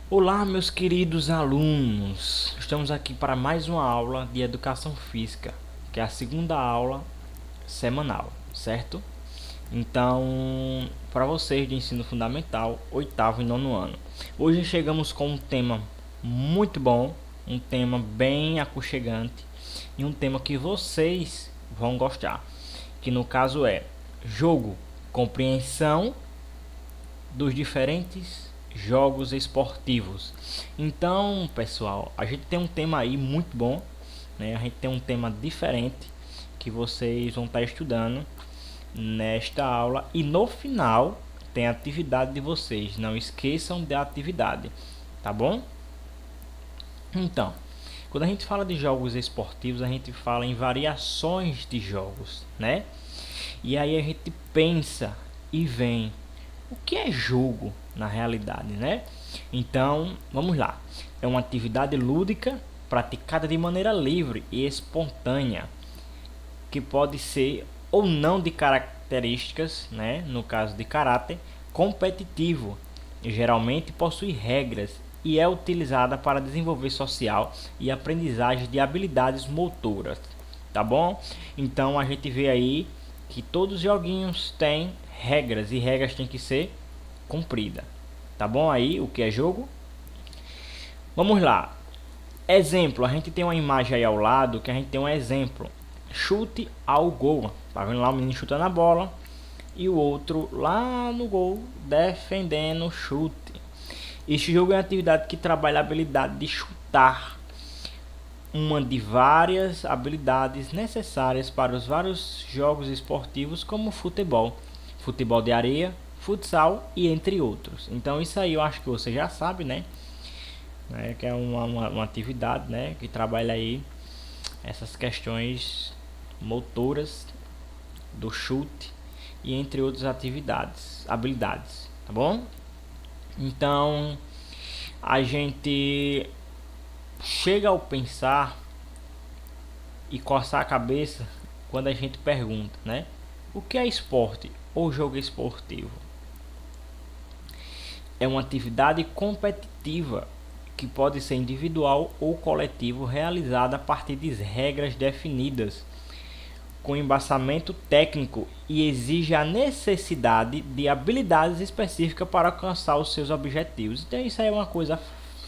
Olá, meus queridos alunos! Estamos aqui para mais uma aula de educação física, que é a segunda aula semanal, certo? Então, para vocês de ensino fundamental, oitavo e nono ano. Hoje chegamos com um tema muito bom, um tema bem aconchegante e um tema que vocês vão gostar, que no caso é jogo, compreensão dos diferentes jogos esportivos. Então, pessoal, a gente tem um tema aí muito bom, né? A gente tem um tema diferente que vocês vão estar estudando nesta aula e no final tem a atividade de vocês. Não esqueçam da atividade, tá bom? Então, quando a gente fala de jogos esportivos, a gente fala em variações de jogos, né? E aí a gente pensa e vem o que é jogo na realidade, né? Então, vamos lá. É uma atividade lúdica praticada de maneira livre e espontânea, que pode ser ou não de características, né? No caso de caráter competitivo, e geralmente possui regras e é utilizada para desenvolver social e aprendizagem de habilidades motoras, tá bom? Então a gente vê aí que todos os joguinhos têm regras e regras têm que ser cumpridas, tá bom? Aí o que é jogo? Vamos lá. Exemplo, a gente tem uma imagem aí ao lado que a gente tem um exemplo. Chute ao gol. Tá vendo lá o menino chutando a bola e o outro lá no gol defendendo o chute. Este jogo é uma atividade que trabalha a habilidade de chutar, uma de várias habilidades necessárias para os vários jogos esportivos como futebol, futebol de areia, futsal e entre outros. Então isso aí eu acho que você já sabe, né? Que é uma atividade, né, que trabalha aí essas questões motoras do chute e entre outras habilidades, tá bom? Então a gente chega ao pensar e coçar a cabeça quando a gente pergunta, né? O que é esporte ou jogo esportivo? É uma atividade competitiva que pode ser individual ou coletivo, realizada a partir de regras definidas, com embasamento técnico e exige a necessidade de habilidades específicas para alcançar os seus objetivos. Então isso aí é uma coisa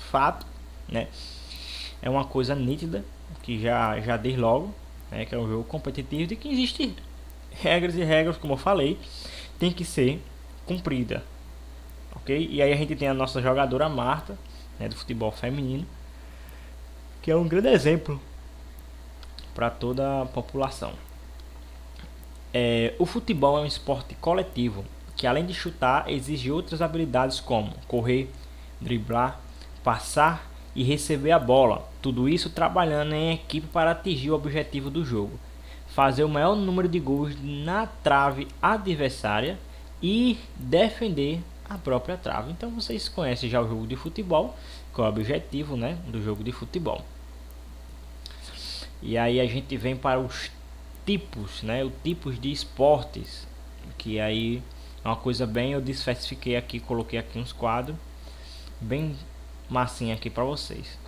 fato, né? É uma coisa nítida que já diz logo, né, que é um jogo competitivo e que existe regras e regras, como eu falei, tem que ser cumprida, ok? E aí a gente tem a nossa jogadora Marta, né, do futebol feminino, que é um grande exemplo para toda a população. O futebol é um esporte coletivo que, além de chutar, exige outras habilidades como correr, driblar, passar e receber a bola. Tudo isso trabalhando em equipe para atingir o objetivo do jogo: fazer o maior número de gols na trave adversária e defender a própria trave. Então vocês conhecem já o jogo de futebol, qual é o objetivo, né, do jogo de futebol. E aí a gente vem para os tipos, né, os tipos de esportes, que aí é uma coisa bem, eu especifiquei aqui, coloquei aqui uns quadros bem massinha aqui para vocês.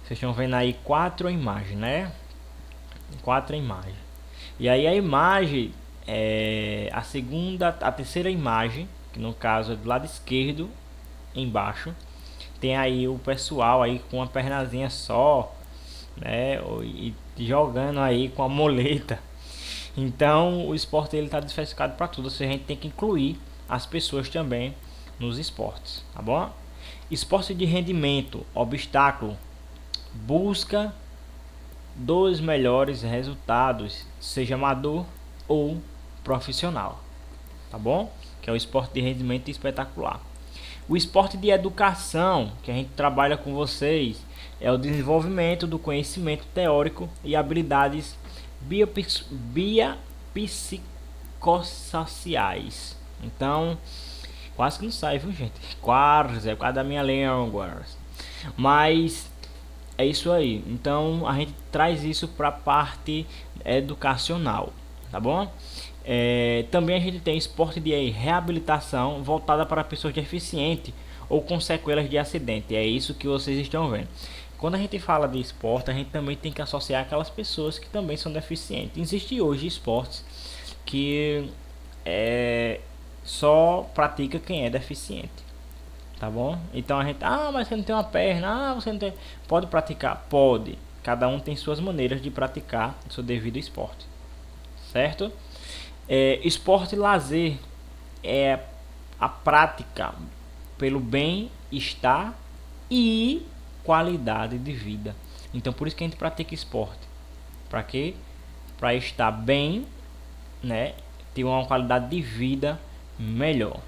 Vocês estão vendo aí 4 imagens, né? 4 imagens. E aí a imagem a terceira imagem, que no caso é do lado esquerdo embaixo, tem aí o pessoal aí com uma pernazinha só, né, e jogando aí com a moleta. Então o esporte ele está diversificado para tudo, ou seja, a gente tem que incluir as pessoas também nos esportes, tá bom? Esporte de rendimento, obstáculo, busca dos melhores resultados, seja amador ou profissional, tá bom? Que é o esporte de rendimento espetacular. O esporte de educação, que a gente trabalha com vocês, é o desenvolvimento do conhecimento teórico e habilidades biopsicossociais. Então, quase que não sai, viu, gente? Quase, é por causa da minha língua. Mas é isso aí. Então, a gente traz isso para a parte educacional, tá bom? Também a gente tem esporte de reabilitação voltada para pessoas deficientes ou com sequelas de acidente. É isso que vocês estão vendo. Quando a gente fala de esporte, a gente também tem que associar aquelas pessoas que também são deficientes. Existe hoje esportes que só pratica quem é deficiente, tá bom? Então a gente, mas você não tem uma perna, você não tem, pode praticar, pode. Cada um tem suas maneiras de praticar o seu devido esporte, certo? Esporte e lazer é a prática pelo bem-estar e qualidade de vida. Então por isso que a gente pratica esporte. Para quê? Para estar bem, né? Ter uma qualidade de vida melhor.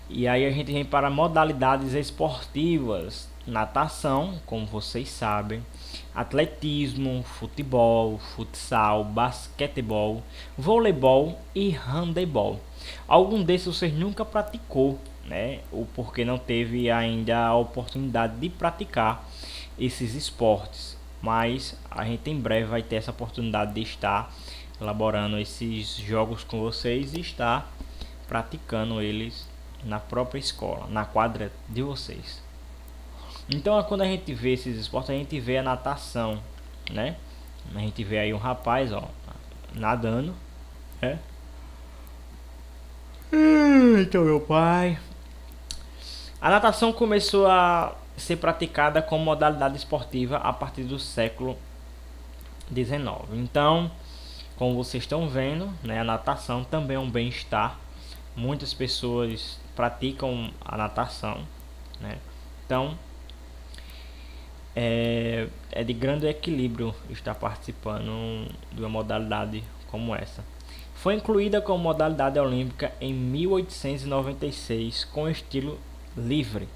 E aí a gente vem para modalidades esportivas: natação, como vocês sabem, atletismo, futebol, futsal, basquetebol, voleibol e handebol. Algum desses você nunca praticou, né? Ou porque não teve ainda a oportunidade de praticar esses esportes. Mas a gente em breve vai ter essa oportunidade de estar elaborando esses jogos com vocês e estar praticando eles na própria escola, na quadra de vocês. Então, quando a gente vê esses esportes, a gente vê a natação, né? A gente vê aí um rapaz, ó, nadando, né? Então, meu pai. A natação começou a ser praticada como modalidade esportiva a partir do século XIX. Então, como vocês estão vendo, né, a natação também é um bem-estar. Muitas pessoas praticam a natação, né? Então é de grande equilíbrio estar participando de uma modalidade como essa. Foi incluída como modalidade olímpica em 1896 com estilo livre.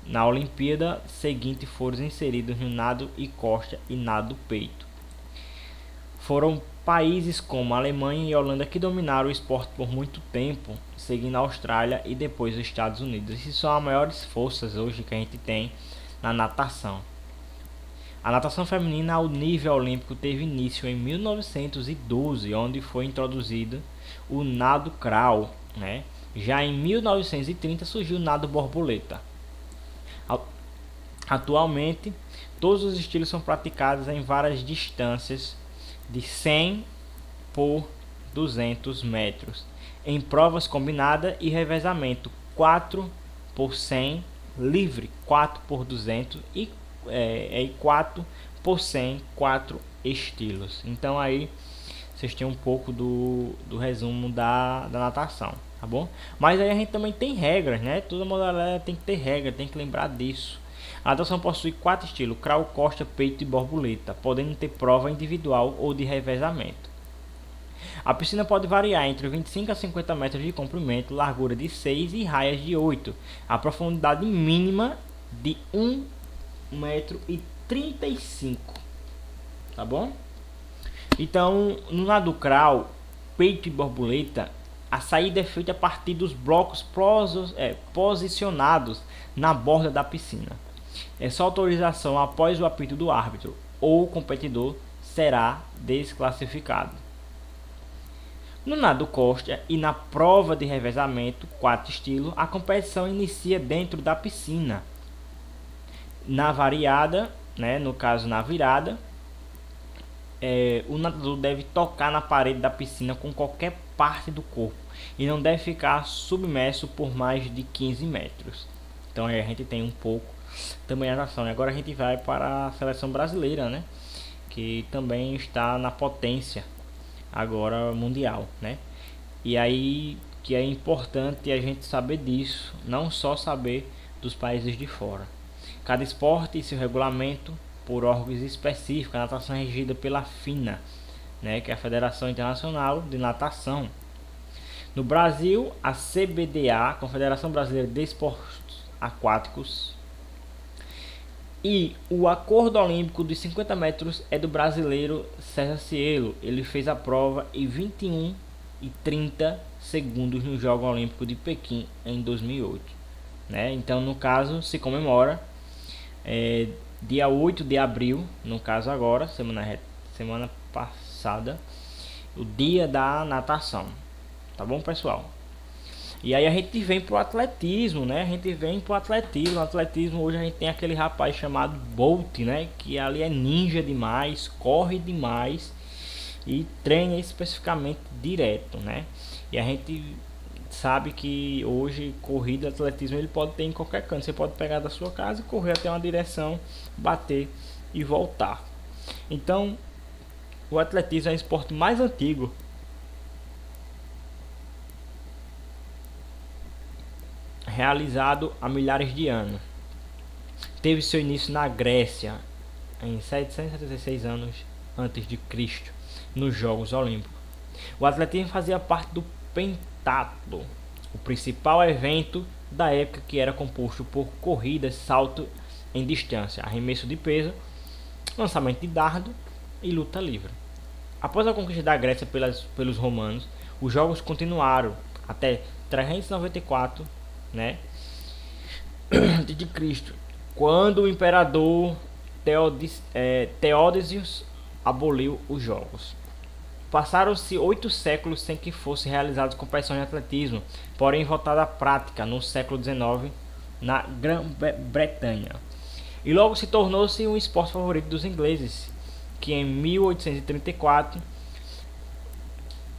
Na Olimpíada seguinte foram inseridos no nado e costa e nado peito. Foram países como a Alemanha e a Holanda que dominaram o esporte por muito tempo, seguindo a Austrália e depois os Estados Unidos. Essas são as maiores forças hoje que a gente tem na natação. A natação feminina ao nível olímpico teve início em 1912, onde foi introduzido o nado crawl, né? Já em 1930 surgiu o nado borboleta. Atualmente, todos os estilos são praticados em várias distâncias de 100 por 200 metros, em provas combinadas e revezamento 4 por 100 livre, 4 por 200 e 4 por 100, 4 estilos. Então aí vocês têm um pouco do resumo da natação, tá bom? Mas aí a gente também tem regras, né? Toda modalidade tem que ter regra, tem que lembrar disso. A natação possui 4 estilos: crawl, costa, peito e borboleta, podendo ter prova individual ou de revezamento. A piscina pode variar entre 25 a 50 metros de comprimento, largura de 6 e raias de 8, a profundidade mínima de 1,35 m, tá bom? Então, no nado crawl, peito e borboleta, a saída é feita a partir dos blocos posicionados na borda da piscina. Essa autorização após o apito do árbitro ou o competidor será desclassificado. No nado costa e na prova de revezamento 4 estilos, a competição inicia dentro da piscina. Na variada, né, no caso na virada, o nadador deve tocar na parede da piscina com qualquer parte do corpo e não deve ficar submerso por mais de 15 metros. Então aí a gente tem um pouco também a natação. E agora a gente vai para a seleção brasileira, né, que também está na potência agora mundial, né? E aí que é importante a gente saber disso, não só saber dos países de fora. Cada esporte e seu regulamento por órgãos específicos. A natação é regida pela FINA, né, que é a Federação Internacional de Natação. No Brasil, a CBDA, Confederação Brasileira de Esportes Aquáticos. E o acordo olímpico dos 50 metros é do brasileiro César Cielo. Ele fez a prova em 21 e 30 segundos no Jogo Olímpico de Pequim em 2008. Né? Então, no caso, se comemora dia 8 de abril, no caso agora, semana passada, o dia da natação. Tá bom, pessoal? E aí a gente vem pro atletismo, né? A gente vem pro atletismo. No atletismo hoje a gente tem aquele rapaz chamado Bolt, né? Que ali é ninja demais, corre demais e treina especificamente direto, né? E a gente sabe que hoje corrida, atletismo ele pode ter em qualquer canto. Você pode pegar da sua casa e correr até uma direção, bater e voltar. Então, o atletismo é o esporte mais antigo realizado há milhares de anos. Teve seu início na Grécia em 776 anos antes de Cristo, nos Jogos Olímpicos. O atletismo fazia parte do pentatlo, o principal evento da época, que era composto por corridas, salto em distância, arremesso de peso, lançamento de dardo e luta livre. Após a conquista da Grécia pelos romanos, os jogos continuaram até 394, né, de Cristo, quando o imperador Teódesios aboliu os jogos. Passaram-se 8 séculos sem que fossem realizadas competições de atletismo, porém voltada à prática no século XIX na Grã-Bretanha. E logo se tornou-se um esporte favorito dos ingleses, que em 1834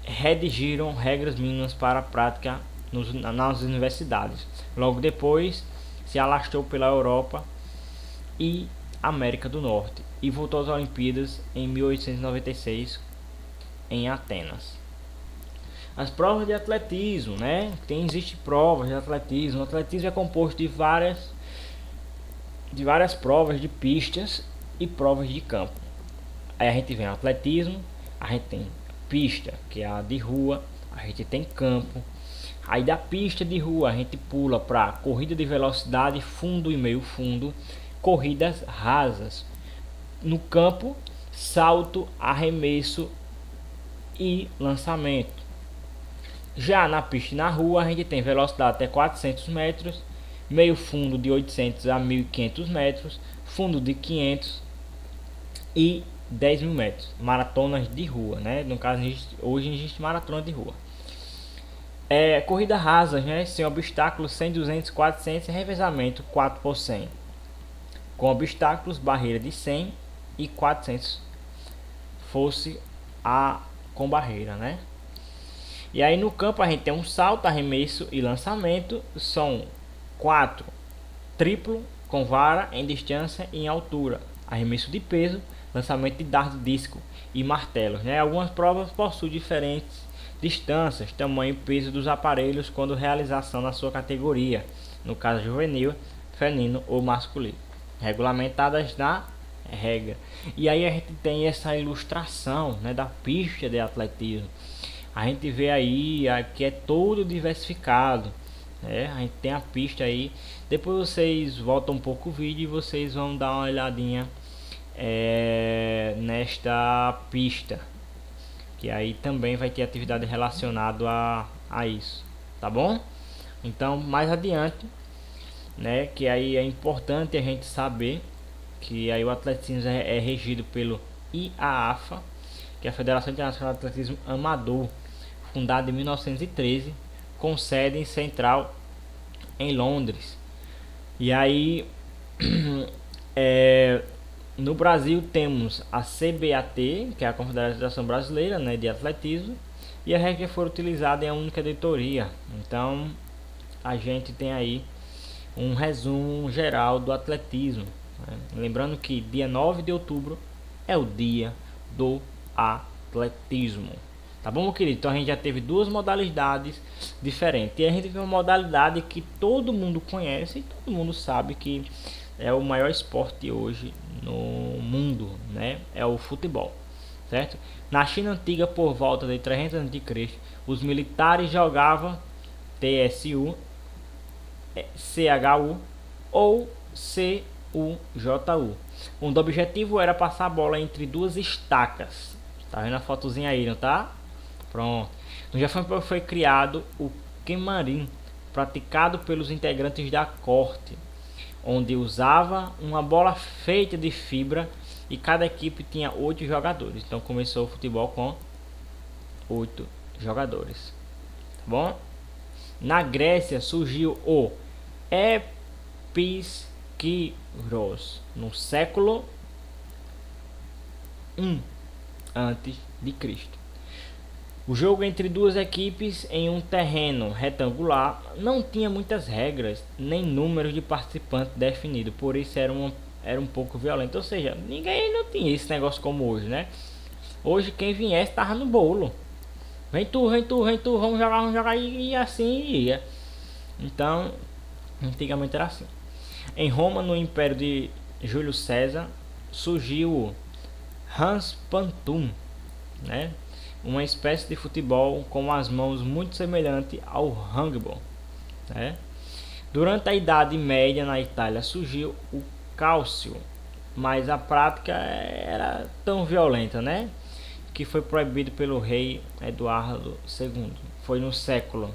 redigiram regras mínimas para a prática nas universidades. Logo depois se alastrou pela Europa e América do Norte e voltou às Olimpíadas em 1896 em Atenas. As provas de atletismo, né? Existem provas de atletismo. O atletismo é composto de várias provas de pistas e provas de campo. Aí a gente vem atletismo, a gente tem pista, que é a de rua, a gente tem campo. Aí da pista de rua a gente pula para corrida de velocidade, fundo e meio fundo, corridas rasas. No campo, salto, arremesso e lançamento. Já na pista e na rua a gente tem velocidade até 400 metros, meio fundo de 800 a 1500 metros, fundo de 500 e 10.000 metros. Maratonas de rua, né? No caso, hoje existe maratona de rua. Corrida rasa, né? Sem obstáculos, 100, 200, 400 e revezamento 4 por 100. Com obstáculos, barreira de 100 e 400 fosse a com barreira, né? E aí no campo a gente tem um salto, arremesso e lançamento. São 4 triplo com vara em distância e em altura, arremesso de peso, lançamento de dardo, disco e martelos, né? Algumas provas possuem diferentes distâncias, tamanho e peso dos aparelhos quando realização na sua categoria, no caso juvenil, feminino ou masculino, regulamentadas na regra. E aí a gente tem essa ilustração, né, da pista de atletismo. A gente vê aí que é todo diversificado, né? A gente tem a pista aí. Depois vocês voltam um pouco o vídeo e vocês vão dar uma olhadinha nesta pista, que aí também vai ter atividade relacionada a isso, tá bom? Então mais adiante, né, que aí é importante a gente saber que aí o atletismo é regido pelo IAAFA, que é a Federação Internacional de Atletismo Amador, fundada em 1913, com sede central em Londres. E aí no Brasil temos a CBAT, que é a Confederação Brasileira, né, de Atletismo, e a regra foi utilizada em uma única editoria. Então a gente tem aí um resumo geral do atletismo, né? Lembrando que dia 9 de outubro é o dia do atletismo. Tá bom, meu querido? Então a gente já teve duas modalidades diferentes. E a gente teve uma modalidade que todo mundo conhece e todo mundo sabe que é o maior esporte hoje no mundo, né? É o futebol, certo? Na China antiga, por volta de 300 a.C., os militares jogavam TSU, CHU ou CUJU. O objetivo era passar a bola entre duas estacas. Tá vendo a fotozinha aí, não tá? Pronto. No Japão foi criado o Kenmarin, praticado pelos integrantes da corte, onde usava uma bola feita de fibra e cada equipe tinha 8 jogadores. Então começou o futebol com 8 jogadores, tá bom? Na Grécia surgiu o Episkíros no século I antes de Cristo. O jogo entre duas equipes em um terreno retangular não tinha muitas regras nem números de participantes definido, por isso era um pouco violento. Ou seja, ninguém não tinha esse negócio como hoje, né? Hoje quem viesse tava no bolo. Vem tu, vem tu, vem tu, vamos jogar e assim ia. Então, antigamente era assim. Em Roma, no Império de Júlio César, surgiu o Handspuntum, né? Uma espécie de futebol com as mãos muito semelhante ao handball, né? Durante a Idade Média na Itália surgiu o cálcio, mas a prática era tão violenta, né? Que foi proibido pelo rei Eduardo II. Foi no século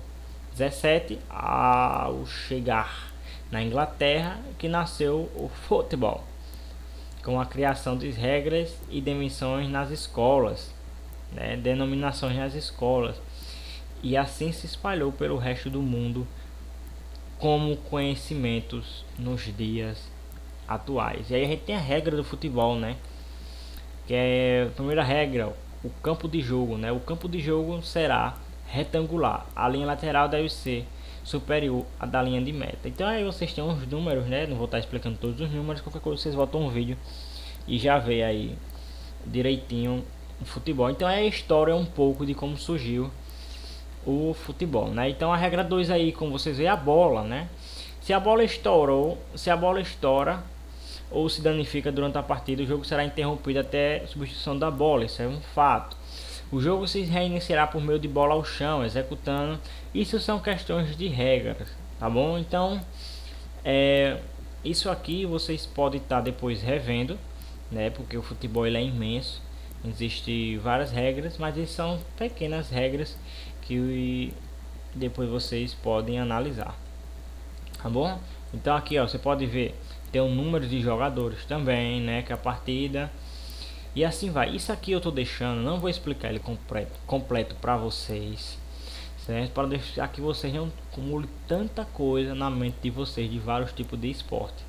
17, ao chegar na Inglaterra, que nasceu o futebol, com a criação de regras e dimensões nas escolas, né, denominações nas escolas, e assim se espalhou pelo resto do mundo como conhecimentos nos dias atuais. E aí a gente tem a regra do futebol, né? Que é a primeira regra, o campo de jogo, né? O campo de jogo será retangular. A linha lateral deve ser superior à da linha de meta. Então aí vocês têm uns números, né? Não vou estar explicando todos os números, qualquer coisa vocês voltam um vídeo e já vê aí direitinho o futebol. Então é a história um pouco de como surgiu o futebol, né? Então a regra 2 aí, como vocês veem, é a bola, né? Se a bola estoura ou se danifica durante a partida, o jogo será interrompido até substituição da bola. Isso é um fato. O jogo se reiniciará por meio de bola ao chão, executando. Isso são questões de regras, tá bom? Então, isso aqui vocês podem estar depois revendo, né? Porque o futebol ele é imenso, existem várias regras, mas essas são pequenas regras que depois vocês podem analisar, tá bom? Então aqui, ó, você pode ver tem o número de jogadores também, né? Que a partida e assim vai. Isso aqui eu tô deixando, não vou explicar ele completo para vocês, certo? Para deixar que vocês não acumulem tanta coisa na mente de vocês de vários tipos de esporte.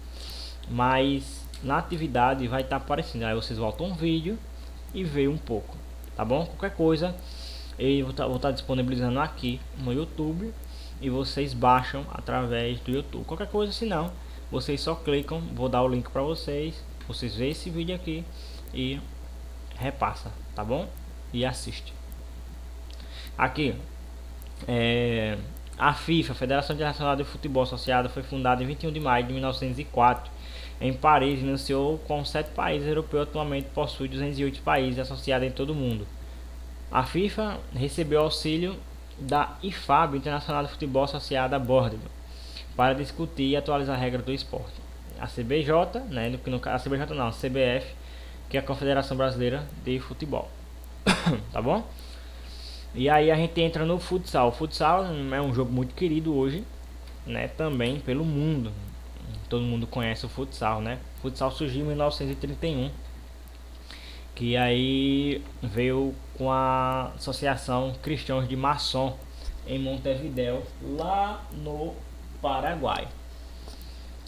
Mas na atividade vai estar aparecendo. Aí vocês voltam um vídeo e vê um pouco, tá bom? Qualquer coisa eu vou estar disponibilizando aqui no YouTube e vocês baixam através do YouTube. Qualquer coisa, se não, vocês só clicam, vou dar o link para vocês veem esse vídeo aqui e repassa, tá bom? E assiste. Aqui a FIFA, a Federação Internacional de Futebol Associada, foi fundada em 21 de maio de 1904 em Paris, iniciou com 7 países europeus. Atualmente possui 208 países associados em todo o mundo. A FIFA recebeu auxílio da IFAB, Internacional de Futebol Associada a Bordeaux, para discutir e atualizar regras do esporte. A CBJ, né, a CBJ não, a CBF, que é a Confederação Brasileira de Futebol. Tá bom? E aí a gente entra no futsal. O futsal é um jogo muito querido hoje, né, também pelo mundo. Todo mundo conhece o futsal, né? O futsal surgiu em 1931, que aí veio com a Associação Cristãos de Maçom em Montevidéu, lá no Paraguai,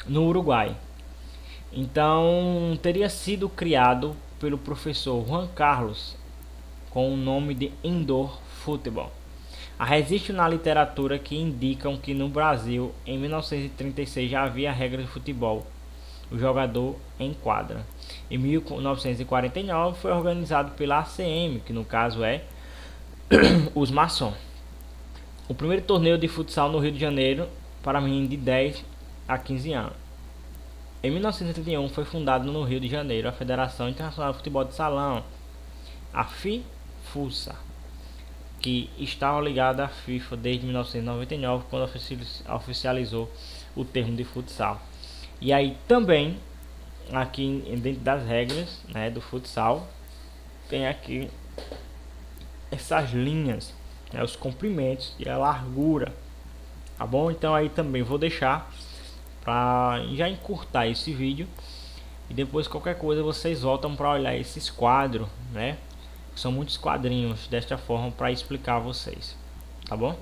no Uruguai. Então teria sido criado pelo professor Juan Carlos com o nome de Indoor Football. Há registros na literatura que indicam que no Brasil, em 1936, já havia regras de futebol, o jogador em quadra. Em 1949 foi organizado pela ACM, que no caso é os maçons. O primeiro torneio de futsal no Rio de Janeiro para meninos de 10 a 15 anos. Em 1931 foi fundado no Rio de Janeiro a Federação Internacional de Futebol de Salão, a FIFUSA, que estava ligada à FIFA desde 1999, quando oficializou o termo de futsal. E aí também, aqui dentro das regras, né, do futsal, tem aqui essas linhas, né, os comprimentos e a largura, tá bom? Então aí também vou deixar para já encurtar esse vídeo e depois qualquer coisa vocês voltam para olhar esses quadros, né? São muitos quadrinhos desta forma para explicar a vocês, tá bom?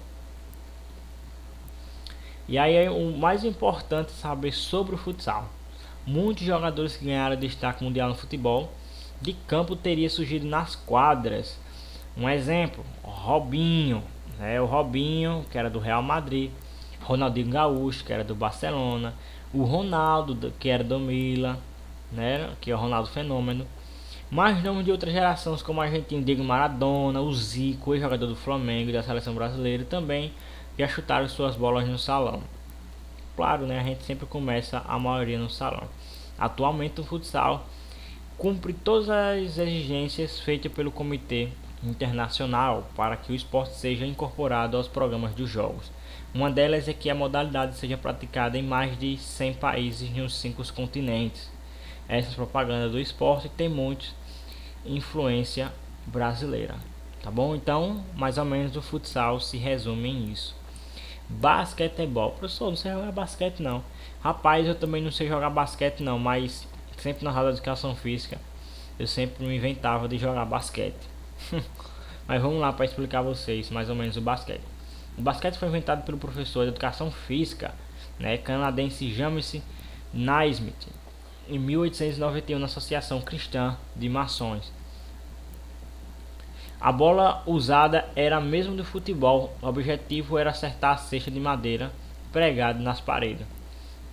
E aí o mais importante é saber sobre o futsal. Muitos jogadores que ganharam destaque mundial no futebol de campo teria surgido nas quadras. Um exemplo, Robinho, né? O Robinho, que era do Real Madrid, Ronaldinho Gaúcho, que era do Barcelona, o Ronaldo, que era do Milan, né? Que é o Ronaldo Fenômeno. Mais nomes de outras gerações, como o argentino Diego Maradona, o Zico, ex-jogador do Flamengo e da seleção brasileira, também já chutaram suas bolas no salão. Claro, né? A gente sempre começa a maioria no salão. Atualmente o futsal cumpre todas as exigências feitas pelo Comitê Internacional para que o esporte seja incorporado aos programas dos jogos. Uma delas é que a modalidade seja praticada em mais de 100 países nos 5 continentes. Essa propaganda do esporte tem muita influência brasileira, tá bom? Então, mais ou menos o futsal se resume em isso. Basquetebol, professor, não sei jogar basquete não. Rapaz, eu também não sei jogar basquete não, mas sempre na aula de educação física eu sempre me inventava de jogar basquete. Mas vamos lá para explicar a vocês mais ou menos o basquete. O basquete foi inventado pelo professor de educação física, né, canadense James Naismith em 1891 na Associação Cristã de Maçons. A bola usada era a mesma do futebol, o objetivo era acertar a cesta de madeira pregada nas paredes.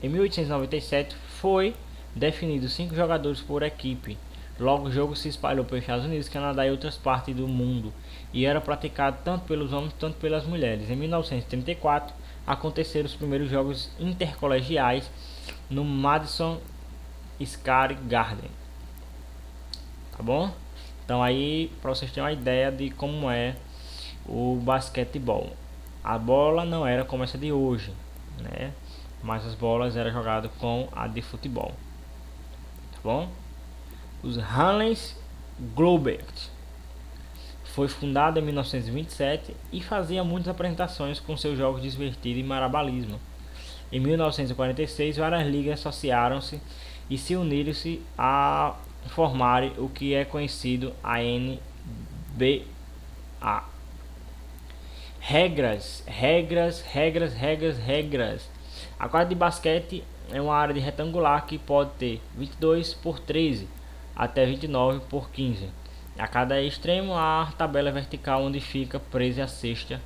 Em 1897 foi definido 5 jogadores por equipe. Logo o jogo se espalhou pelos Estados Unidos, Canadá e outras partes do mundo e era praticado tanto pelos homens quanto pelas mulheres. Em 1934 aconteceram os primeiros jogos intercolegiais no Madison Square Garden. Tá bom? Então aí para vocês terem uma ideia de como é o basquetebol. A bola não era como essa de hoje, né? Mas as bolas eram jogadas com a de futebol. Tá bom? Os Harlem Globetrotters foi fundado em 1927 e fazia muitas apresentações com seus jogos divertidos e marabalismo. Em 1946, várias ligas associaram-se e se uniram-se a formar o que é conhecido a NBA. Regras. A quadra de basquete é uma área retangular que pode ter 22 por 13 até 29 por 15. A cada extremo há a tabela vertical onde fica presa a cesta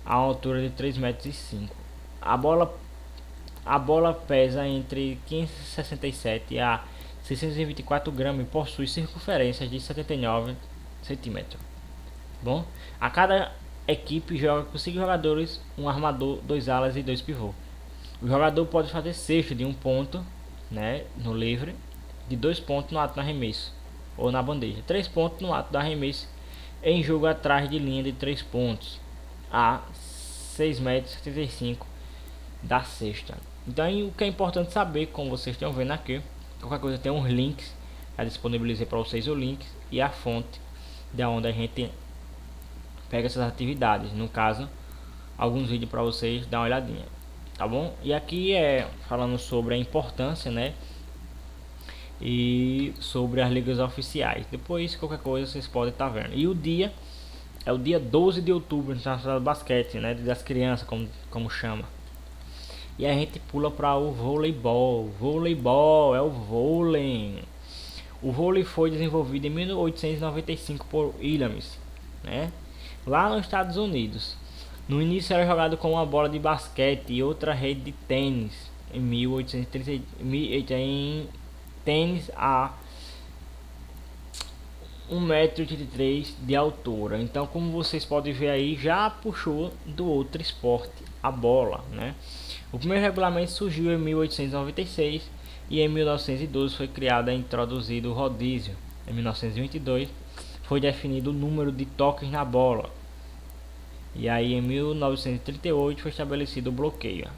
a uma altura de 3,5 metros. A bola pesa entre 567 a 624 gramas e possui circunferências de 79 centímetros. Bom, a cada equipe joga com 5 jogadores, um armador, 2 alas e 2 pivôs. O jogador pode fazer cesta de 1 ponto, né, no livre, de 2 pontos no ato do arremesso ou na bandeja, 3 pontos no ato do arremesso em jogo atrás de linha de 3 pontos a 6,75 metros da cesta. Então o que é importante saber, como vocês estão vendo aqui, qualquer coisa tem uns links, já disponibilizei para vocês o link e a fonte de onde a gente pega essas atividades, no caso alguns vídeos para vocês dar uma olhadinha, tá bom? E aqui é falando sobre a importância, né, e sobre as ligas oficiais. Depois qualquer coisa vocês podem estar vendo. E o dia é o dia 12 de outubro, internacional do basquete, né, das crianças, como chama. E a gente pula para o voleibol. Voleibol é o vôlei. O vôlei foi desenvolvido em 1895 por Williams, né, lá nos Estados Unidos. No início era jogado com uma bola de basquete e outra rede de tênis. Em 1830, em tênis a 1,83 m de altura. Então, como vocês podem ver aí, já puxou do outro esporte, a bola, né? O primeiro regulamento surgiu em 1896 e em 1912 foi criado e introduzido o rodízio. Em 1922 foi definido o número de toques na bola. E aí em 1938 foi estabelecido o bloqueio.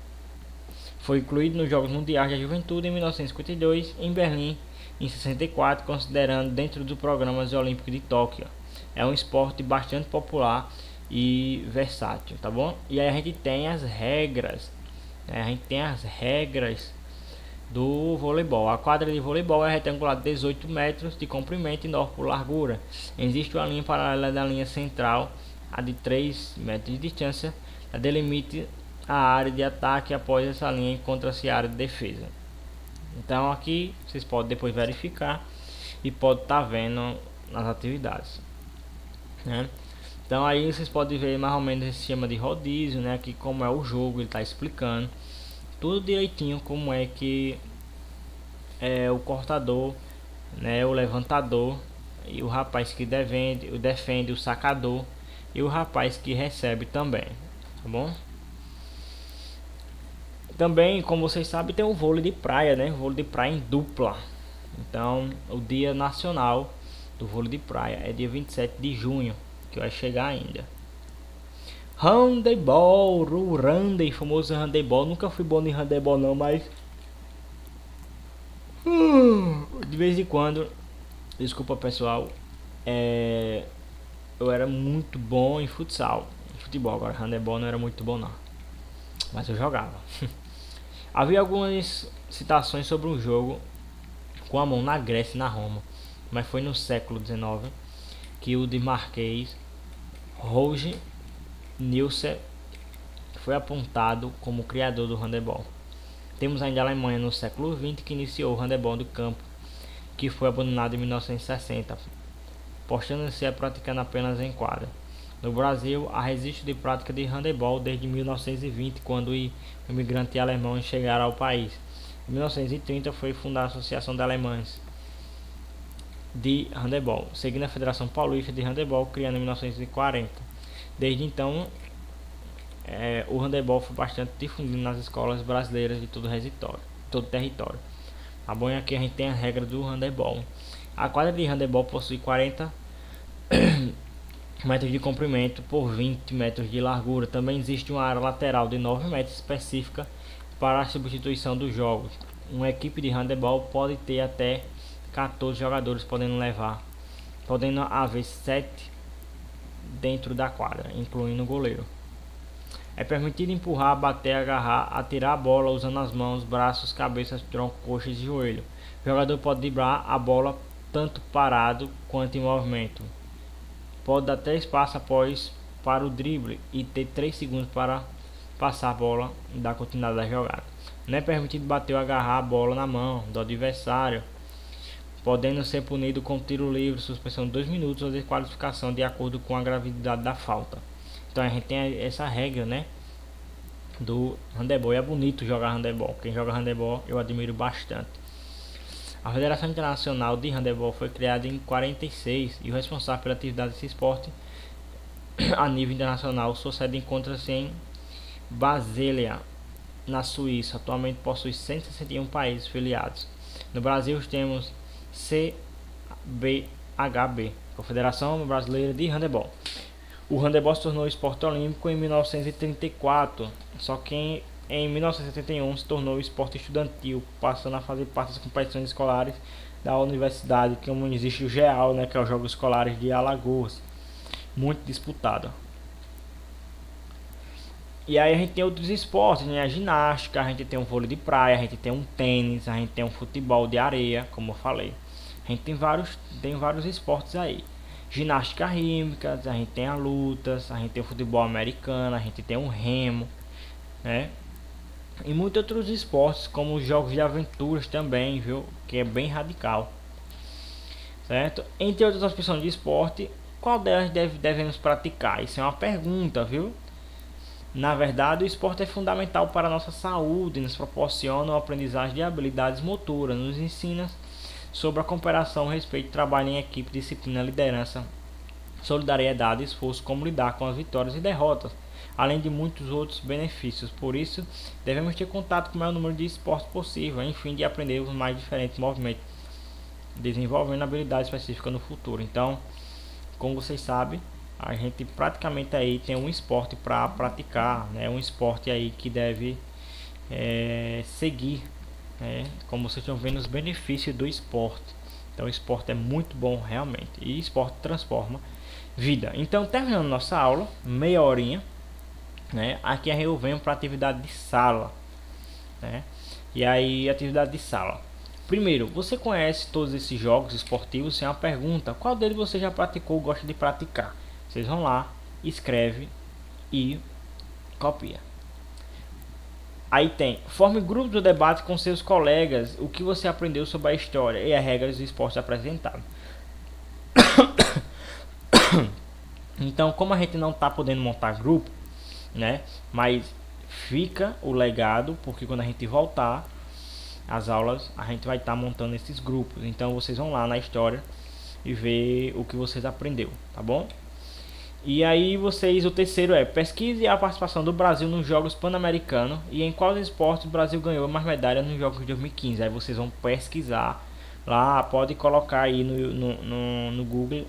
Foi incluído nos Jogos Mundiais da Juventude em 1952 em Berlim em 64, considerando dentro dos programas olímpicos de Tóquio. É um esporte bastante popular e versátil, tá bom? E aí a gente tem as regras, né? A gente tem as regras do voleibol. A quadra de voleibol é retangular de 18 metros de comprimento e 9 por largura. Existe uma linha paralela da linha central, a de 3 metros de distância, delimite a área de ataque, após essa linha encontra-se a área de defesa. Então aqui vocês podem depois verificar e pode estar vendo nas atividades, né? Então aí vocês podem ver mais ou menos esse esquema de rodízio, né? Aqui como é o jogo, ele está explicando tudo direitinho como é que é o cortador, né? O levantador e o rapaz que defende, o sacador e o rapaz que recebe também, tá bom? Também, como vocês sabem, tem o vôlei de praia, né? O vôlei de praia em dupla. Então, o dia nacional do vôlei de praia é dia 27 de junho, que vai chegar ainda. Handebol, o Randy, famoso handebol. Nunca fui bom em handebol não, mas de vez em quando, desculpa pessoal, eu era muito bom em futsal, em futebol. Agora handebol não era muito bom não, mas eu jogava. Havia algumas citações sobre um jogo com a mão na Grécia e na Roma, mas foi no século XIX que o dinamarquês Roger Nielsen foi apontado como criador do handebol. Temos ainda a Alemanha no século XX que iniciou o handebol do campo, que foi abandonado em 1960, postando-se a praticando apenas em quadra. No Brasil, há registro de prática de handebol desde 1920, quando imigrantes alemães chegaram ao país. Em 1930 foi fundada a Associação de Alemães de Handebol, seguindo a Federação Paulista de Handebol, criada em 1940. Desde então, o handebol foi bastante difundido nas escolas brasileiras de todo o território. A bom é que a gente tem a regra do handebol. A quadra de handebol possui 40 metros de comprimento por 20 metros de largura. Também existe uma área lateral de 9 metros específica para a substituição dos jogos. Uma equipe de handebol pode ter até 14 jogadores, podendo haver 7 dentro da quadra, incluindo o goleiro. É permitido empurrar, bater, agarrar, atirar a bola usando as mãos, braços, cabeças, tronco, coxas e joelho. O jogador pode driblar a bola tanto parado quanto em movimento. Pode dar 3 passos para o drible e ter 3 segundos para passar a bola e dar continuidade à jogada. Não é permitido bater ou agarrar a bola na mão do adversário, podendo ser punido com tiro livre, suspensão de 2 minutos ou desqualificação de acordo com a gravidade da falta. Então a gente tem essa regra, né, do handebol. É bonito jogar handebol. Quem joga handebol eu admiro bastante. A Federação Internacional de Handebol foi criada em 46 e o responsável pela atividade desse esporte a nível internacional. Sua sede encontra-se em Basilea, na Suíça. Atualmente possui 161 países filiados. No Brasil temos CBHB, Confederação Brasileira de Handebol. O handebol se tornou esporte olímpico em 1934, só que em 1971 se tornou esporte estudantil, passando a fazer parte das competições escolares da universidade, como existe o GEAL, né, que é os Jogos Escolares de Alagoas, muito disputado. E aí a gente tem outros esportes, né, a ginástica, a gente tem um vôlei de praia, a gente tem um tênis, a gente tem um futebol de areia, como eu falei. A gente tem vários esportes aí. Ginástica rítmica, a gente tem a lutas, a gente tem o futebol americano, a gente tem o remo, né? E muitos outros esportes, como os jogos de aventuras também, viu? Que é bem radical, certo? Entre outras opções de esporte, qual delas devemos praticar? Isso é uma pergunta, viu? Na verdade, o esporte é fundamental para a nossa saúde, nos proporciona uma aprendizagem de habilidades motoras, nos ensina sobre a cooperação, respeito, trabalho em equipe, disciplina, liderança, solidariedade, esforço, como lidar com as vitórias e derrotas, além de muitos outros benefícios. Por isso, devemos ter contato com o maior número de esportes possível, enfim, de aprender os mais diferentes movimentos, desenvolvendo habilidades específicas no futuro. Então, como vocês sabem, a gente praticamente aí tem um esporte para praticar, né? Um esporte aí que deve seguir, como vocês estão vendo os benefícios do esporte. Então o esporte é muito bom realmente, e esporte transforma vida. Então, terminando nossa aula, meia horinha, né? Aqui eu venho para atividade de sala, né? E aí, atividade de sala. Primeiro, você conhece todos esses jogos esportivos? Sem uma pergunta, qual deles você já praticou ou gosta de praticar? Vocês vão lá, escreve e copia. Aí tem, forme grupos de debate com seus colegas, o que você aprendeu sobre a história e as regras do esporte apresentado. Então, como a gente não está podendo montar grupo, né? Mas fica o legado, porque quando a gente voltar às aulas, a gente vai estar montando esses grupos. Então, vocês vão lá na história e ver o que vocês aprenderam, tá bom? E aí vocês, o terceiro é pesquise a participação do Brasil nos Jogos Pan-Americanos e em quais esportes o Brasil ganhou mais medalhas nos Jogos de 2015. Aí vocês vão pesquisar lá, pode colocar aí no Google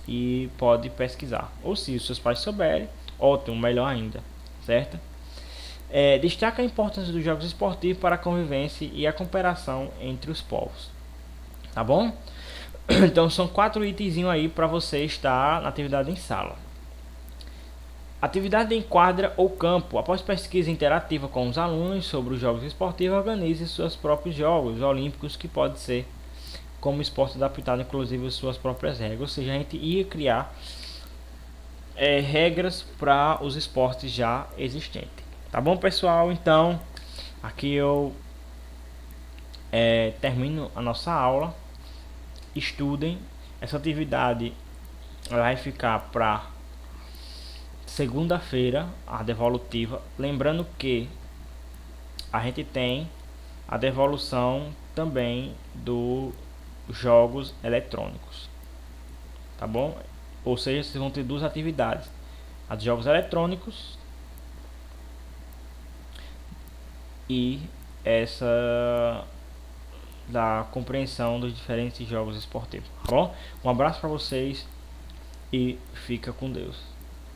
e pode pesquisar. Ou se os seus pais souberem, ótimo, melhor ainda, certo? Destaca a importância dos jogos esportivos para a convivência e a cooperação entre os povos, tá bom? Então são 4 itens aí para você estar na atividade em sala. Atividade em quadra ou campo. Após pesquisa interativa com os alunos sobre os jogos esportivos, organize seus próprios jogos olímpicos, que pode ser como esporte adaptado, inclusive suas próprias regras. Ou seja, a gente ia criar regras para os esportes já existentes. Tá bom, pessoal? Então, aqui eu termino a nossa aula. Estudem. Essa atividade vai ficar para segunda-feira, a devolutiva. Lembrando que a gente tem a devolução também dos jogos eletrônicos, tá bom? Ou seja, vocês vão ter duas atividades: a dos jogos eletrônicos e essa da compreensão dos diferentes jogos esportivos, tá bom? Um abraço para vocês e fica com Deus.